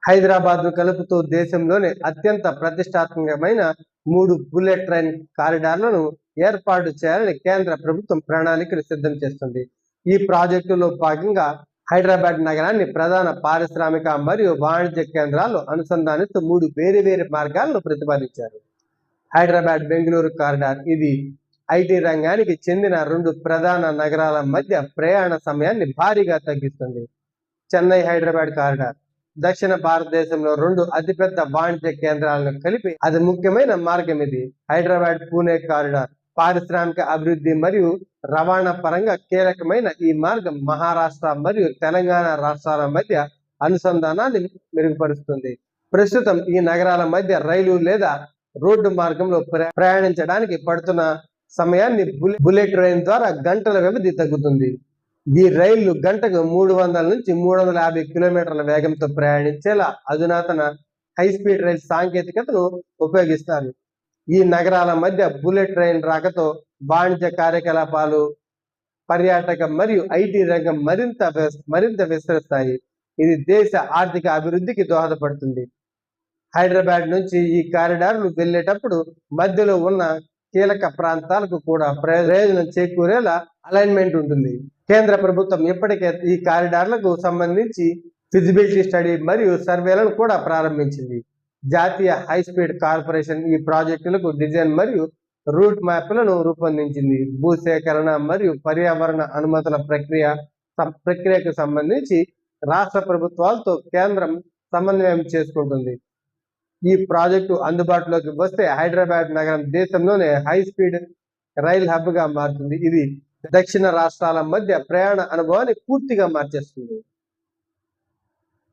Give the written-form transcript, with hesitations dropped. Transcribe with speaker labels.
Speaker 1: హైదరాబాద్ ను కలుపుతూ దేశంలోనే అత్యంత ప్రతిష్టాత్మకమైన 3 బుల్లెట్ ట్రైన్ కారిడార్లను ఏర్పాటు చేయాలని కేంద్ర ప్రభుత్వం ప్రణాళికలు సిద్ధం చేస్తుంది. ఈ ప్రాజెక్టులో భాగంగా హైదరాబాద్ నగరాన్ని ప్రధాన పారిశ్రామిక మరియు వాణిజ్య కేంద్రాల్లో అనుసంధానిస్తూ 3 వేరు మార్గాలను ప్రతిపాదించారు. హైదరాబాద్ బెంగళూరు కారిడార్ ఇది ఐటీ రంగానికి చెందిన 2 ప్రధాన నగరాల మధ్య ప్రయాణ సమయాన్ని భారీగా తగ్గిస్తుంది. చెన్నై హైదరాబాద్ కారిడార్ దక్షిణ భారతదేశంలో 2 అతిపెద్ద వాణిజ్య కేంద్రాలను కలిపి అది ముఖ్యమైన మార్గం. ఇది హైదరాబాద్ పూణే కారిడార్ పారిశ్రామిక అభివృద్ధి మరియు రవాణా పరంగా కీలకమైన ఈ మార్గం మహారాష్ట్ర మరియు తెలంగాణ రాష్ట్రాల మధ్య అనుసంధానాన్ని మెరుగుపరుస్తుంది. ప్రస్తుతం ఈ నగరాల మధ్య రైలు లేదా రోడ్డు మార్గంలో ప్రయాణించడానికి పడుతున్న సమయాన్ని బుల్లెట్ ట్రైన్ ద్వారా గంటల వ్యవధి తగ్గుతుంది. ఈ రైళ్లు గంటకు 300 నుంచి 350 కిలోమీటర్ల వేగంతో ప్రయాణించేలా అధునాతన హైస్పీడ్ రైల్ సాంకేతికతను ఉపయోగిస్తారు. ఈ నగరాల మధ్య బుల్లెట్ ట్రైన్ రాకతో వాణిజ్య కార్యకలాపాలు, పర్యాటక మరియు ఐటీ రంగం మరింత విస్తరిస్తాయి. ఇది దేశ ఆర్థిక అభివృద్ధికి దోహదపడుతుంది. హైదరాబాద్ నుంచి ఈ కారిడార్లు వెళ్ళేటప్పుడు మధ్యలో ఉన్న కీలక ప్రాంతాలకు కూడా ప్రయోజనం చేకూరేలా అలైన్మెంట్ ఉంటుంది. కేంద్ర ప్రభుత్వం ఇప్పటికే ఈ కారిడార్లకు సంబంధించి ఫిజిబిలిటీ స్టడీ మరియు సర్వేలను కూడా ప్రారంభించింది. జాతీయ హైస్పీడ్ కార్పొరేషన్ ఈ ప్రాజెక్టులకు డిజైన్ మరియు రూట్ మ్యాప్లను రూపొందించింది. భూసేకరణ మరియు పర్యావరణ అనుమతుల ప్రక్రియకు సంబంధించి రాష్ట్ర ప్రభుత్వాలతో కేంద్రం సమన్వయం చేసుకుంటుంది. ఈ ప్రాజెక్టు అందుబాటులోకి వస్తే హైదరాబాద్ నగరం దేశంలోనే హై స్పీడ్ రైల్ హబ్ గా మారుతుంది. ఇది దక్షిణ రాష్ట్రాల మధ్య ప్రయాణ అనుభవాన్ని పూర్తిగా మార్చేస్తుంది.